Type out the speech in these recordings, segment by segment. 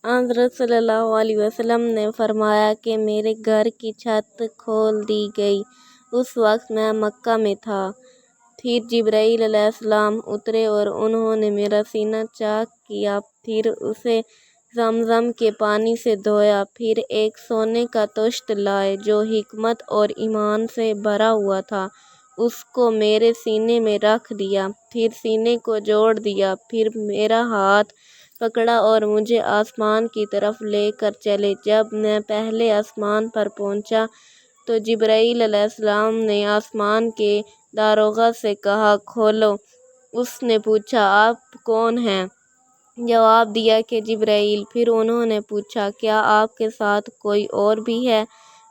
حضرت صلی اللہ علیہ وسلم نے فرمایا کہ میرے گھر کی چھت کھول دی گئی۔ اس وقت میں مکہ میں تھا۔ پھر جبرائیل علیہ السلام اترے اور انہوں نے میرا سینہ چاک کیا، پھر اسے زمزم کے پانی سے دھویا، پھر ایک سونے کا طشت لائے جو حکمت اور ایمان سے بھرا ہوا تھا، اس کو میرے سینے میں رکھ دیا، پھر سینے کو جوڑ دیا، پھر میرا ہاتھ پکڑا اور مجھے آسمان کی طرف لے کر چلے۔ جب میں پہلے آسمان پر پہنچا تو جبرائیل علیہ السلام نے آسمان کے داروغہ سے کہا، کھولو۔ اس نے پوچھا، آپ کون ہیں؟ جواب دیا کہ جبرائیل۔ پھر انہوں نے پوچھا، کیا آپ کے ساتھ کوئی اور بھی ہے؟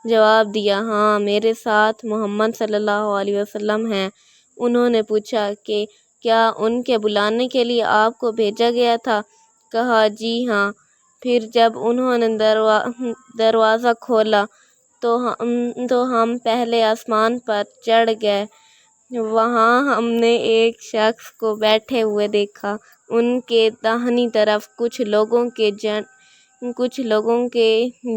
جواب دیا، ہاں، میرے ساتھ محمد صلی اللہ علیہ وسلم ہیں۔ انہوں نے پوچھا کہ کیا ان کے بلانے کے لیے آپ کو بھیجا گیا تھا؟ کہا، جی ہاں۔ پھر جب انہوں نے دروازہ کھولا تو ہم پہلے آسمان پر چڑھ گئے۔ وہاں ہم نے ایک شخص کو بیٹھے ہوئے دیکھا۔ ان کے داہنی طرف کچھ لوگوں کے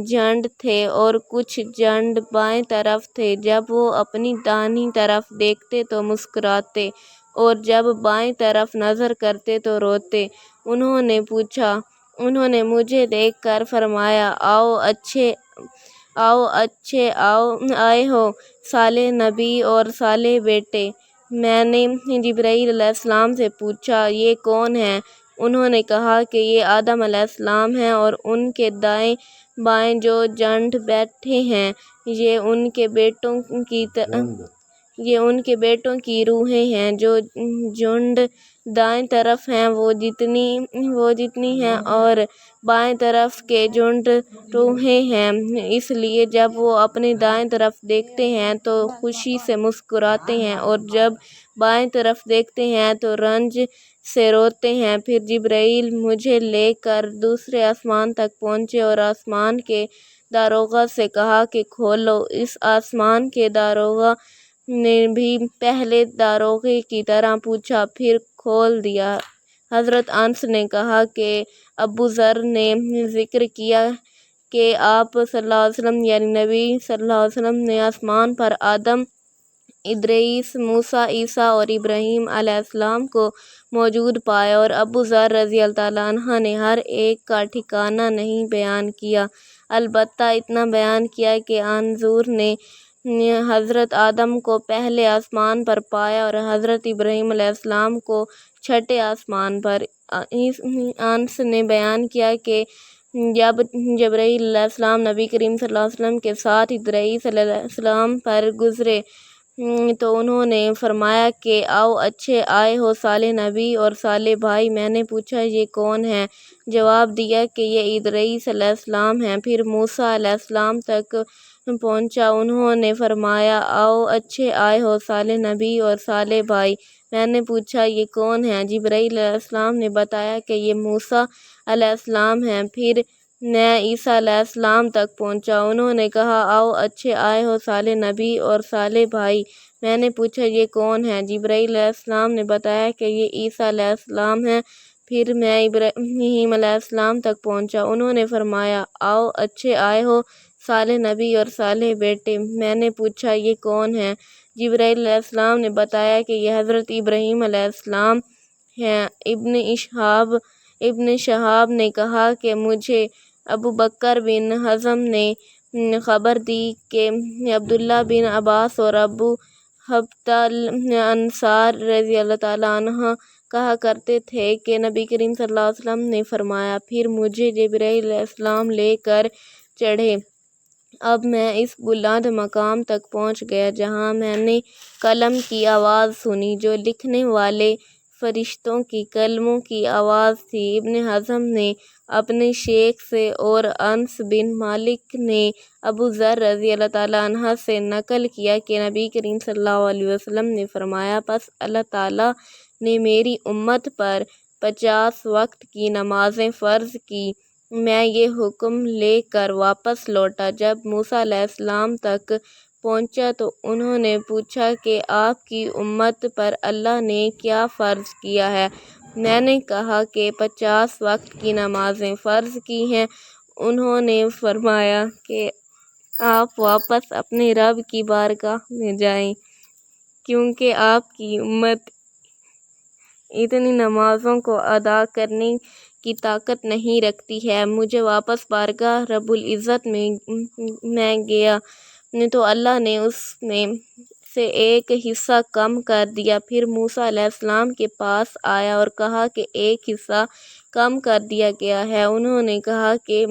جھنڈ تھے اور کچھ جھنڈ بائیں طرف تھے۔ جب وہ اپنی داہنی طرف دیکھتے تو مسکراتے اور جب بائیں طرف نظر کرتے تو روتے۔ انہوں نے مجھے دیکھ کر فرمایا، آئے ہو صالح نبی اور صالح بیٹے۔ میں نے جبرائیل علیہ السلام سے پوچھا، یہ کون ہیں؟ انہوں نے کہا کہ یہ آدم علیہ السلام ہیں اور ان کے دائیں بائیں جو جھنڈ بیٹھے ہیں یہ ان کے بیٹوں کی روحیں ہیں۔ جو جھنڈ دائیں طرف ہیں وہ جتنی ہیں اور بائیں طرف کے جھنڈ روحیں ہیں۔ اس لیے جب وہ اپنی دائیں طرف دیکھتے ہیں تو خوشی سے مسکراتے ہیں اور جب بائیں طرف دیکھتے ہیں تو رنج سے روتے ہیں۔ پھر جبرائیل مجھے لے کر دوسرے آسمان تک پہنچے اور آسمان کے داروغہ سے کہا کہ کھولو۔ اس آسمان کے داروغہ نے بھی پہلے داروغے کی طرح پوچھا، پھر کھول دیا۔ حضرت انس نے کہا کہ ابو ذر نے ذکر کیا کہ آپ صلی اللہ علیہ وسلم یعنی نبی صلی اللہ علیہ وسلم نے آسمان پر آدم، ادریس، موسیٰ، عیسیٰ اور ابراہیم علیہ السلام کو موجود پایا، اور ابو ذر رضی اللہ عنہ نے ہر ایک کا ٹھکانہ نہیں بیان کیا، البتہ اتنا بیان کیا کہ آن حضور نے حضرت آدم کو پہلے آسمان پر پایا اور حضرت ابراہیم علیہ السلام کو چھٹے آسمان پر۔ انس نے بیان کیا کہ جب جبرائیل علیہ السلام نبی کریم صلی اللہ علیہ وسلم کے ساتھ ادریس علیہ السلام پر گزرے تو انہوں نے فرمایا کہ آئے ہو صالح نبی اور صالح بھائی۔ میں نے پوچھا، یہ کون ہیں؟ جواب دیا کہ یہ ادریس علیہ السلام ہیں۔ پھر موسیٰ علیہ السلام تک پہنچا۔ انہوں نے فرمایا، آئے ہو صالح نبی اور صالح بھائی۔ میں نے پوچھا، یہ کون ہیں؟ جبرائیل علیہ السلام نے بتایا کہ یہ موسیٰ علیہ السلام ہیں۔ پھر میں عیسیٰ علیہ السلام تک پہنچا۔ انہوں نے کہا، آئے ہو صالح نبی اور صالح بھائی۔ میں نے پوچھا، یہ کون ہیں؟ جبرائیل علیہ السلام نے بتایا کہ یہ عیسیٰ علیہ السلام ہیں۔ پھر میں ابراہیم علیہ السلام تک پہنچا۔ انہوں نے فرمایا، آئے ہو صالح نبی اور صالح بیٹے۔ میں نے پوچھا، یہ کون ہیں؟ جبرائیل علیہ السلام نے بتایا کہ یہ حضرت ابراہیم علیہ السلام ہیں۔ ابن شہاب نے کہا کہ مجھے ابو بکر بن حزم نے خبر دی کہ عبداللہ بن عباس اور ابو حبتہ الانصاری رضی اللہ عنہ کہا کرتے تھے کہ نبی کریم صلی اللہ علیہ وسلم نے فرمایا، پھر مجھے جبرائیل علیہ السلام لے کر چڑھے۔ اب میں اس بلند مقام تک پہنچ گیا جہاں میں نے قلم کی آواز سنی جو لکھنے والے فرشتوں کی قلموں کی آواز تھی۔ ابن حزم نے اپنے شیخ سے اور انس بن مالک نے ابو ذر رضی اللہ عنہ سے نقل کیا کہ نبی کریم صلی اللہ علیہ وسلم نے فرمایا، پس اللہ تعالیٰ نے میری امت پر 50 وقت کی نمازیں فرض کی۔ میں یہ حکم لے کر واپس لوٹا۔ جب موسیٰ علیہ السلام تک پہنچا تو انہوں نے پوچھا کہ آپ کی امت پر اللہ نے کیا فرض کیا ہے؟ میں نے کہا کہ 50 وقت کی نمازیں فرض کی ہیں۔ انہوں نے فرمایا کہ آپ واپس اپنے رب کی بارگاہ میں جائیں، کیونکہ آپ کی امت اتنی نمازوں کو ادا کرنے کی طاقت نہیں رکھتی ہے۔ مجھے واپس بارگاہ رب العزت میں گیا تو اللہ نے اس میں سے ایک حصہ کم کر دیا۔ پھر موسیٰ علیہ السلام کے پاس آیا اور کہا کہ ایک حصہ کم کر دیا گیا ہے۔ انہوں نے کہا کہ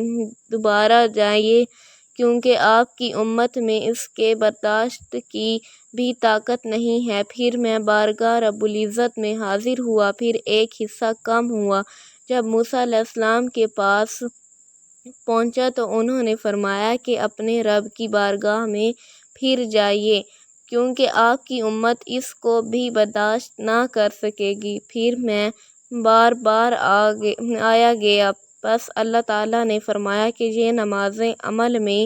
دوبارہ جائیے، کیونکہ آپ کی امت میں اس کے برداشت کی بھی طاقت نہیں ہے۔ پھر میں بارگاہ رب العزت میں حاضر ہوا، پھر ایک حصہ کم ہوا۔ جب موسیٰ علیہ السلام کے پاس پہنچا تو انہوں نے فرمایا کہ اپنے رب کی بارگاہ میں پھر جائیے، کیونکہ آپ کی امت اس کو بھی برداشت نہ کر سکے گی۔ پھر میں بار بار آیا گیا، بس اللہ تعالیٰ نے فرمایا کہ یہ نمازیں عمل میں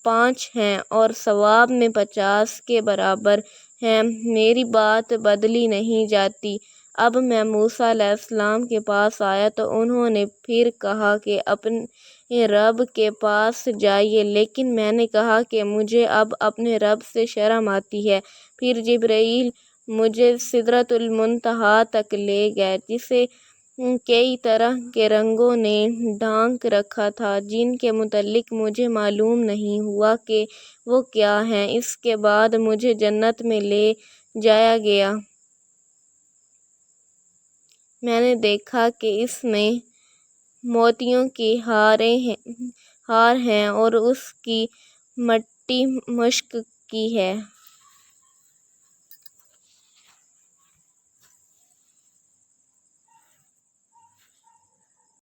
5 ہیں اور ثواب میں 50 کے برابر ہیں، میری بات بدلی نہیں جاتی۔ اب میں موسیٰ علیہ السلام کے پاس آیا تو انہوں نے پھر کہا کہ اپنے رب کے پاس جائیے، لیکن میں نے کہا کہ مجھے اب اپنے رب سے شرم آتی ہے۔ پھر جبرائیل مجھے سدرۃ المنتہا تک لے گئے، جسے کئی طرح کے رنگوں نے ڈھانک رکھا تھا، جن کے متعلق مجھے معلوم نہیں ہوا کہ وہ کیا ہیں۔ اس کے بعد مجھے جنت میں لے جایا گیا۔ میں نے دیکھا کہ اس میں موتیوں کی ہار ہیں اور اس کی مٹی مشک کی ہے۔